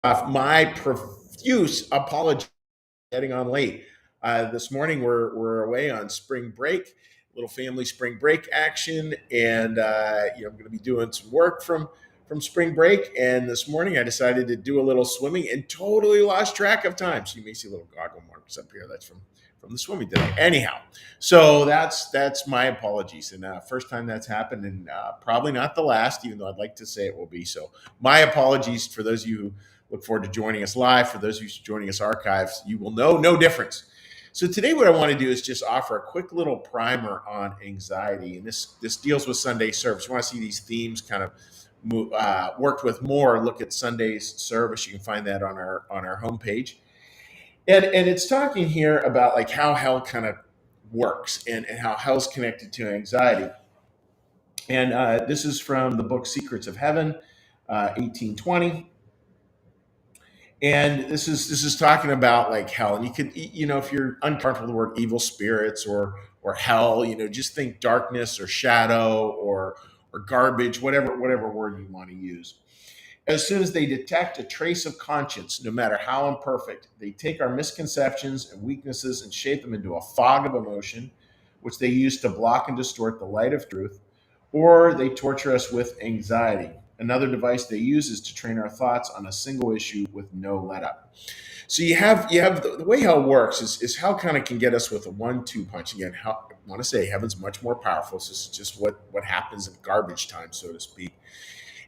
My profuse apology getting on late. This morning we're away on spring break, little family spring break action, and I'm going to be doing some work from spring break. And this morning I decided to do a little swimming and totally lost track of time. So you may see little goggle marks up here. That's from the swimming today. Anyhow, so that's my apologies, and first time that's happened, and probably not the last, even though I'd like to say it will be. So my apologies for those of you who look forward to joining us live. For those of you joining us archives, you will know no difference. So today, what I want to do is just offer a quick little primer on anxiety, and this deals with Sunday service. You want to see these themes kind of worked with more. Look at Sunday's service. You can find that on our homepage, and it's talking here about like how hell kind of works and how hell's connected to anxiety. And this is from the book Secrets of Heaven, 1820. And this is talking about like hell, and you could, if you're uncomfortable with the word evil spirits or hell, just think darkness or shadow or garbage, whatever word you want to use. As soon as they detect a trace of conscience, no matter how imperfect, they take our misconceptions and weaknesses and shape them into a fog of emotion, which they use to block and distort the light of truth, or they torture us with anxiety. Another device they use is to train our thoughts on a single issue with no let up. So you have the way hell works is hell kind of can get us with a 1-2 punch. Again, hell, I want to say heaven's much more powerful. So this is just what happens in garbage time, so to speak.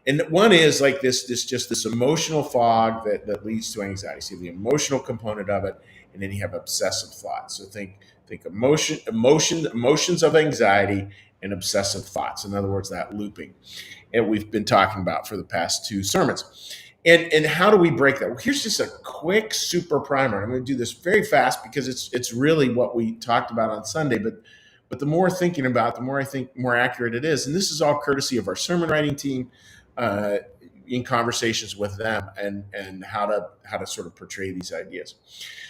And one is like this emotional fog that leads to anxiety. So you have the emotional component of it, and then you have obsessive thoughts. So think emotions of anxiety and obsessive thoughts. In other words, that looping. And we've been talking about for the past two sermons. And how do we break that? Well, here's just a quick super primer. I'm going to do this very fast because it's really what we talked about on Sunday. But the more thinking about, the more I think more accurate it is. And this is all courtesy of our sermon writing team, uh, in conversations with them and how to sort of portray these ideas.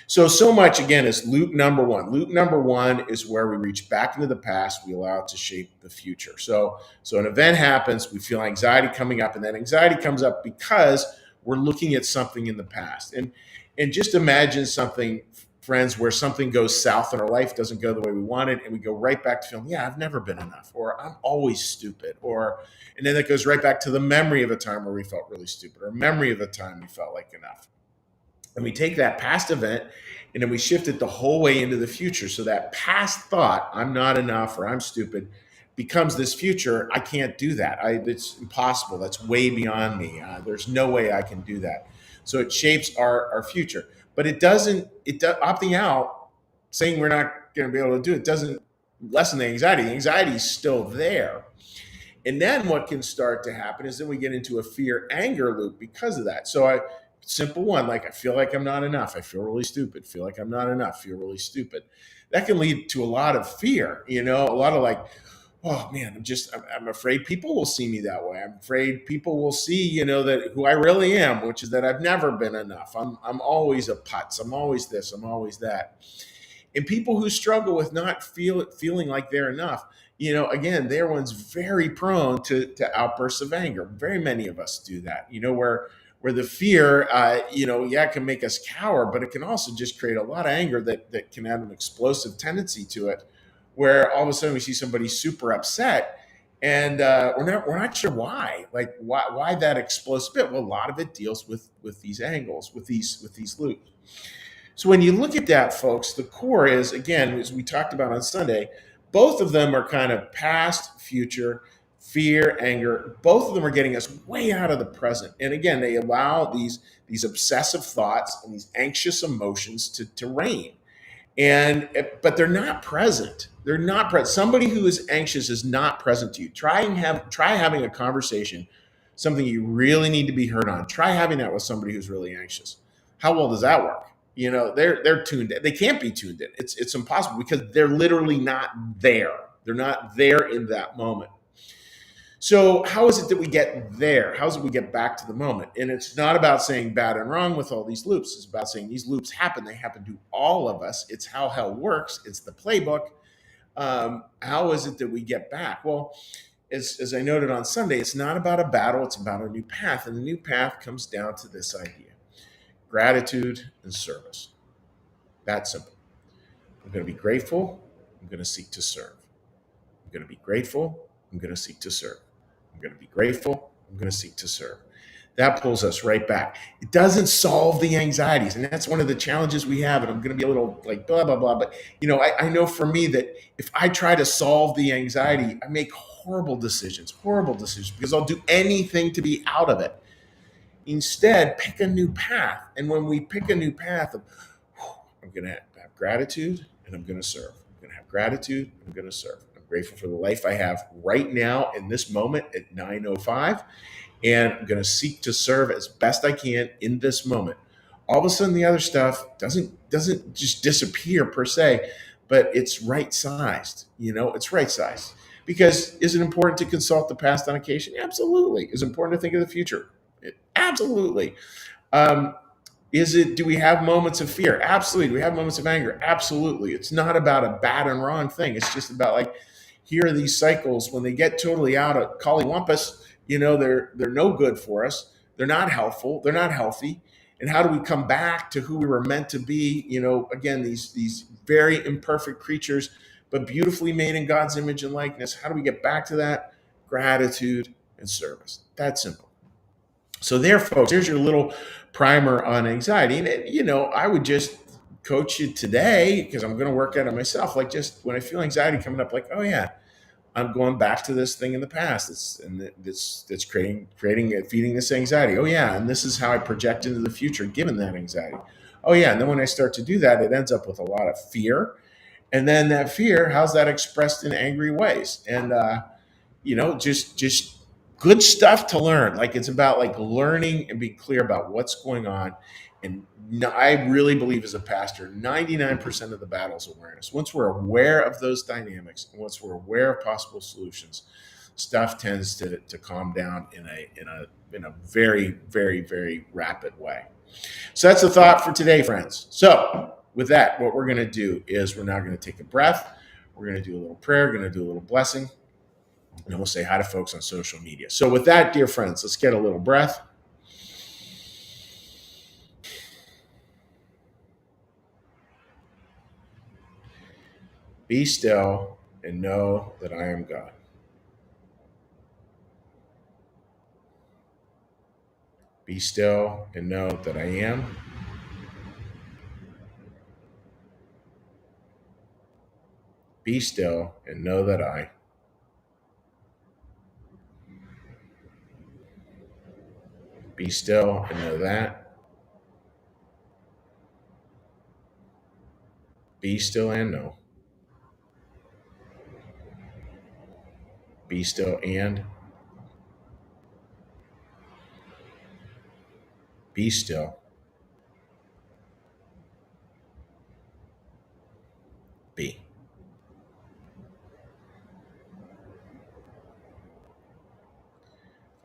So much again is loop number one. Loop number one is where we reach back into the past. We allow it to shape the future. So an event happens, we feel anxiety coming up, and that anxiety comes up because we're looking at something in the past. And just imagine something, friends, where something goes south in our life, doesn't go the way we wanted, and we go right back to feeling, yeah, I've never been enough, or I'm always stupid, and then it goes right back to the memory of a time where we felt really stupid, or memory of a time we felt like enough. And we take that past event and then we shift it the whole way into the future. So that past thought, I'm not enough or I'm stupid, becomes this future. I can't do that. It's impossible. That's way beyond me. There's no way I can do that. So it shapes our future. But opting out, saying we're not going to be able to do it, doesn't lessen the anxiety. The anxiety is still there. And then what can start to happen is then we get into a fear anger loop because of that. Simple one, like I feel like I'm not enough. I feel really stupid. Feel like I'm not enough. Feel really stupid. That can lead to a lot of fear, a lot of like, oh man, I'm afraid people will see me that way. I'm afraid people will see, that who I really am, which is that I've never been enough. I'm always a putz. I'm always this. I'm always that. And people who struggle with not feeling like they're enough, again, they're ones very prone to outbursts of anger. Very many of us do that, where the fear, it can make us cower, but it can also just create a lot of anger that can have an explosive tendency to it, where all of a sudden we see somebody super upset, and we're not sure why, like why that explosive bit. Well, a lot of it deals with these angles, with these loops. So when you look at that, folks, the core is, again, as we talked about on Sunday, both of them are kind of past, future, fear, anger. Both of them are getting us way out of the present. And again, they allow these obsessive thoughts and these anxious emotions to reign. But they're not present. They're not present. Somebody who is anxious is not present to you. Try having a conversation, something you really need to be heard on. Try having that with somebody who's really anxious. How well does that work? They're tuned in. They can't be tuned in. It's impossible because they're literally not there. They're not there in that moment. So how is it that we get there? How is it we get back to the moment? And it's not about saying bad and wrong with all these loops. It's about saying these loops happen. They happen to all of us. It's how hell works. It's the playbook. How is it that we get back? Well, as I noted on Sunday, it's not about a battle. It's about a new path. And the new path comes down to this idea. gratitude and service. That simple. I'm going to be grateful. I'm going to seek to serve. I'm going to be grateful. I'm going to seek to serve. I'm going to be grateful. I'm going to seek to serve. That pulls us right back. It doesn't solve the anxieties. And that's one of the challenges we have. And I'm going to be a little like blah, blah, blah. But, I know for me that if I try to solve the anxiety, I make horrible decisions because I'll do anything to be out of it. Instead, pick a new path. And when we pick a new path, I'm going to have gratitude and I'm going to serve. I'm going to have gratitude. I'm going to serve. I'm grateful for the life I have right now in this moment at 9:05. And I'm going to seek to serve as best I can in this moment. All of a sudden, the other stuff doesn't just disappear per se, but it's right sized. It's right sized. Because is it important to consult the past on occasion? Absolutely. Is it important to think of the future? Absolutely. Do we have moments of fear? Absolutely. Do we have moments of anger? Absolutely. It's not about a bad and wrong thing. It's just about like, here are these cycles when they get totally out of collywampus, they're no good for us. They're not helpful. They're not healthy. And how do we come back to who we were meant to be? Again, these very imperfect creatures, but beautifully made in God's image and likeness. How do we get back to that? Gratitude and service. That's simple. So there, folks, here's your little primer on anxiety. And, I would just coach you today because I'm going to work at it myself. Like just when I feel anxiety coming up, like, oh yeah, I'm going back to this thing in the past. That's feeding this anxiety. Oh yeah. And this is how I project into the future, given that anxiety. Oh yeah. And then when I start to do that, it ends up with a lot of fear. And then that fear, how's that expressed in angry ways? And, just good stuff to learn. Like it's about like learning and being clear about what's going on. And I really believe as a pastor, 99% of the battle is awareness. Once we're aware of those dynamics, and once we're aware of possible solutions, stuff tends to calm down in a very, very, very rapid way. So that's the thought for today, friends. So with that, what we're going to do is we're now going to take a breath. We're going to do a little prayer, going to do a little blessing. And we'll say hi to folks on social media. So with that, dear friends, let's get a little breath. Be still and know that I am God. Be still and know that I am. Be still and know that I. Be still and know that. Be still and know. Be still and. Be still. Be.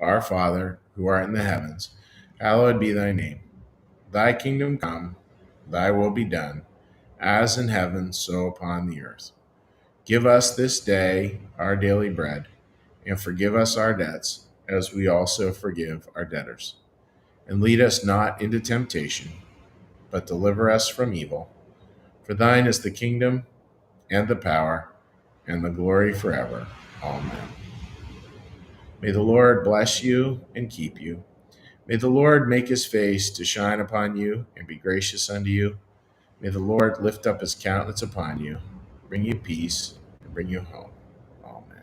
Our Father, who art in the heavens, hallowed be thy name. Thy kingdom come, thy will be done, as in heaven, so upon the earth. Give us this day our daily bread, and forgive us our debts, as we also forgive our debtors. And lead us not into temptation, but deliver us from evil. For thine is the kingdom, and the power, and the glory forever. Amen. May the Lord bless you and keep you. May the Lord make his face to shine upon you and be gracious unto you. May the Lord lift up his countenance upon you, bring you peace, and bring you home. Amen.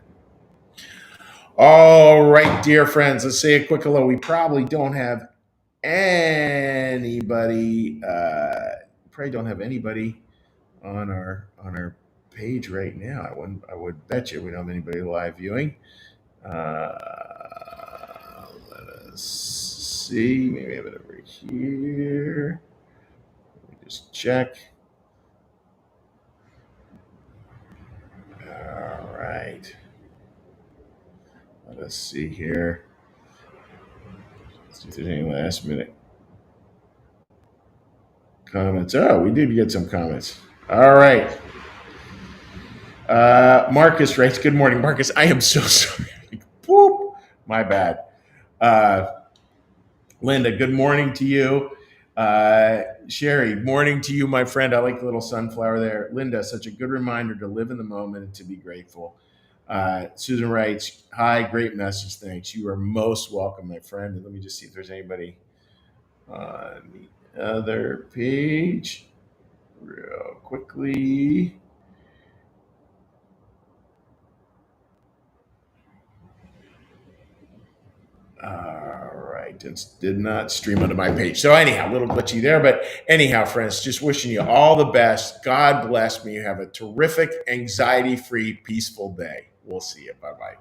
All right, dear friends, let's say a quick hello. We probably don't have anybody on our page right now. I would bet you we don't have anybody live viewing. Let us see. Maybe I have it over here. Let me just check. All right. Let us see here. Let's see if there's any last minute comments. Oh, we did get some comments. All right. Marcus writes, good morning, Marcus. I am so sorry. Whoop, my bad. Linda, good morning to you. Sherry, morning to you, my friend. I like the little sunflower there. Linda, such a good reminder to live in the moment and to be grateful. Susan writes, hi, great message. Thanks. You are most welcome, my friend. And let me just see if there's anybody on the other page real quickly. All right, it did not stream onto my page. So anyhow, a little glitchy there, but anyhow, friends, just wishing you all the best. God bless me. You have a terrific, anxiety-free, peaceful day. We'll see you. Bye-bye.